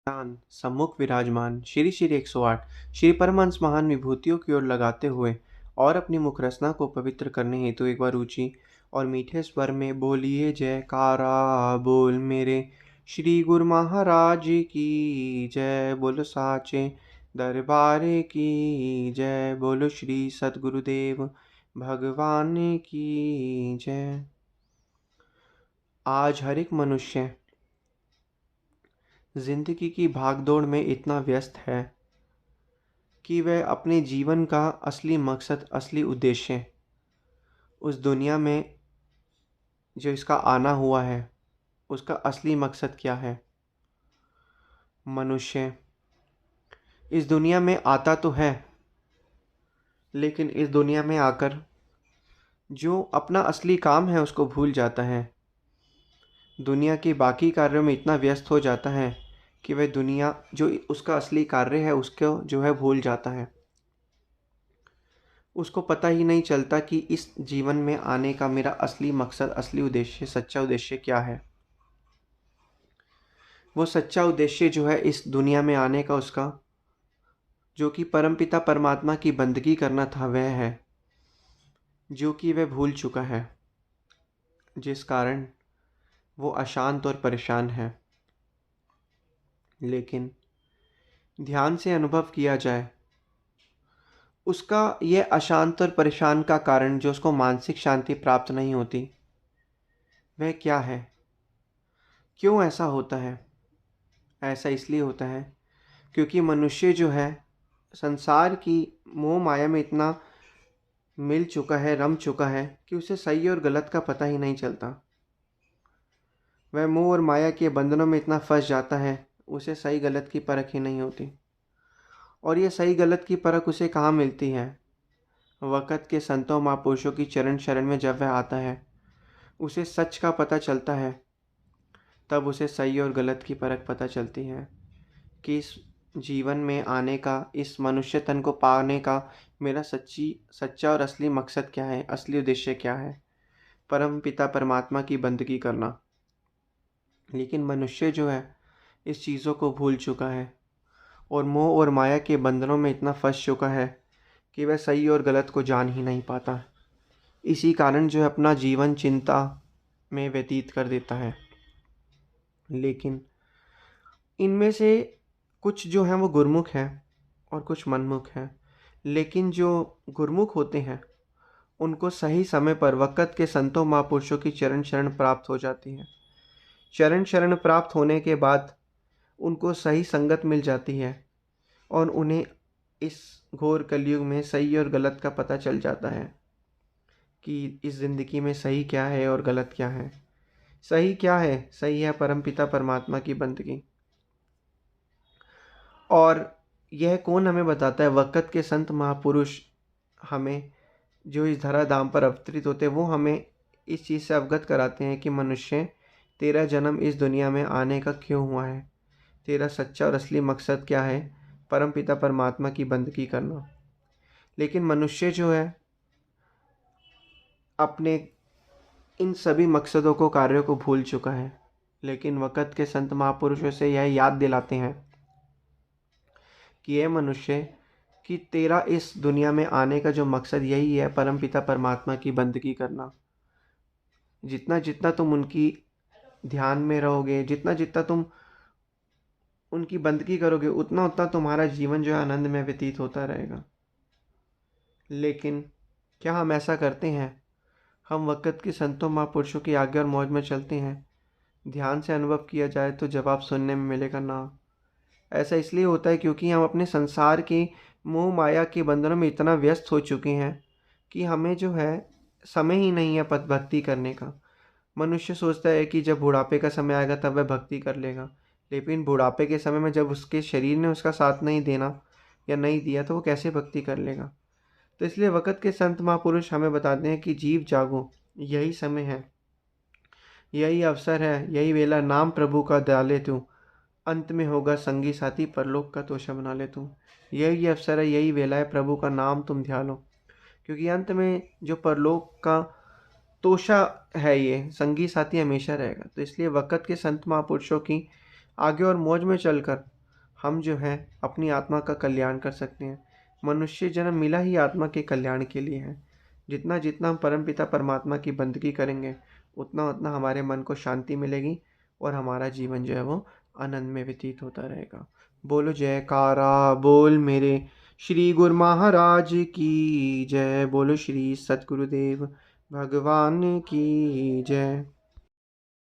ध्यान सम्मुख विराजमान श्री श्री 108 श्री परमहंस महान विभूतियों की ओर लगाते हुए और अपनी मुखरसना को पवित्र करने हेतु एक बार ऊंची और मीठे स्वर में बोलिए जयकारा बोल मेरे श्री गुरु महाराज की जय। बोलो साचे दरबारे की जय। बोलो श्री सद्गुरुदेव भगवान की जय। आज हर एक मनुष्य जिंदगी की भागदौड़ में इतना व्यस्त है कि वह अपने जीवन का असली मकसद, असली उद्देश्य, उस दुनिया में जो इसका आना हुआ है उसका असली मकसद क्या है। मनुष्य इस दुनिया में आता तो है, लेकिन इस दुनिया में आकर जो अपना असली काम है उसको भूल जाता है। दुनिया के बाकी कार्यों में इतना व्यस्त हो जाता है कि वह दुनिया जो उसका असली कार्य है उसको जो है भूल जाता है। उसको पता ही नहीं चलता कि इस जीवन में आने का मेरा असली मकसद, असली उद्देश्य, सच्चा उद्देश्य क्या है। वो सच्चा उद्देश्य जो है इस दुनिया में आने का उसका, जो कि परमपिता परमात्मा की बंदगी करना था, वह है जो कि वह भूल चुका है, जिस कारण वो अशांत और परेशान है। लेकिन ध्यान से अनुभव किया जाए उसका यह अशांत और परेशान का कारण, जो उसको मानसिक शांति प्राप्त नहीं होती, वह क्या है, क्यों ऐसा होता है। ऐसा इसलिए होता है क्योंकि मनुष्य जो है संसार की मोह माया में इतना मिल चुका है, रम चुका है कि उसे सही और गलत का पता ही नहीं चलता। वह मोह और माया के बंधनों में इतना फंस जाता है, उसे सही गलत की परख ही नहीं होती। और ये सही गलत की परख उसे कहाँ मिलती है? वक़्त के संतों महापुरुषों की चरण शरण में जब वह आता है, उसे सच का पता चलता है, तब उसे सही और गलत की परख पता चलती है कि इस जीवन में आने का, इस मनुष्य तन को पाने का मेरा सच्चा और असली मकसद क्या है, असली उद्देश्य क्या है। परम पिता परमात्मा की बंदगी करना। लेकिन मनुष्य जो है इस चीज़ों को भूल चुका है और मोह और माया के बंधनों में इतना फंस चुका है कि वह सही और गलत को जान ही नहीं पाता। इसी कारण जो है अपना जीवन चिंता में व्यतीत कर देता है। लेकिन इनमें से कुछ जो हैं वो गुरमुख हैं और कुछ मनमुख हैं। लेकिन जो गुरमुख होते हैं उनको सही समय पर वक़्त के संतों महापुरुषों की चरण शरण प्राप्त हो जाती है। चरण शरण प्राप्त होने के बाद उनको सही संगत मिल जाती है और उन्हें इस घोर कलयुग में सही और गलत का पता चल जाता है कि इस ज़िंदगी में सही क्या है और गलत क्या है। सही क्या है? सही है परमपिता परमात्मा की बंदगी। और यह कौन हमें बताता है? वक़्त के संत महापुरुष हमें, जो इस धरा धाम पर अवतरित होते हैं, वो हमें इस चीज़ से अवगत कराते हैं कि मनुष्य, तेरा जन्म इस दुनिया में आने का क्यों हुआ है, तेरा सच्चा और असली मकसद क्या है, परमपिता परमात्मा की बंदगी करना। लेकिन मनुष्य जो है अपने इन सभी मकसदों को, कार्यों को भूल चुका है। लेकिन वक़्त के संत महापुरुषों से यह याद दिलाते हैं कि यह मनुष्य, कि तेरा इस दुनिया में आने का जो मकसद यही है, परमपिता परमात्मा की बंदगी करना। जितना जितना तुम उनकी ध्यान में रहोगे, जितना जितना तुम उनकी बंदगी करोगे, उतना उतना तुम्हारा जीवन जो है आनंद में व्यतीत होता रहेगा। लेकिन क्या हम ऐसा करते हैं? हम वक़्त के संतों महापुरुषों की आज्ञा और मौज में चलते हैं? ध्यान से अनुभव किया जाए तो जवाब सुनने में मिलेगा ना। ऐसा इसलिए होता है क्योंकि हम अपने संसार की मोह माया के बंधनों में इतना व्यस्त हो चुके हैं कि हमें जो है समय ही नहीं है पद भक्ति करने का। मनुष्य सोचता है कि जब बुढ़ापे का समय आएगा तब वह भक्ति कर लेगा। लेकिन बुढ़ापे के समय में जब उसके शरीर ने उसका साथ नहीं देना या नहीं दिया तो वो कैसे भक्ति कर लेगा। तो इसलिए वक़्त के संत महापुरुष हमें बताते हैं कि जीव जागो, यही समय है, यही अवसर है, यही वेला, नाम प्रभु का डाले तू, अंत में होगा संगी साथी, परलोक का तोशा बना ले तू। यही अवसर है, यही वेला है, प्रभु का नाम तुम ध्यान लो, क्योंकि अंत में जो परलोक का तोशा है, ये संगी साथी हमेशा रहेगा। तो इसलिए वक़्त के संत महापुरुषों की आगे और मौज में चलकर हम जो है अपनी आत्मा का कल्याण कर सकते हैं। मनुष्य जन्म मिला ही आत्मा के कल्याण के लिए है। जितना जितना हम परमपिता परमात्मा की बंदगी करेंगे, उतना उतना हमारे मन को शांति मिलेगी और हमारा जीवन जो है वो आनंद में व्यतीत होता रहेगा। बोलो जयकारा बोल मेरे श्री गुरु महाराज की जय। बोलो श्री सतगुरुदेव भगवान की जय।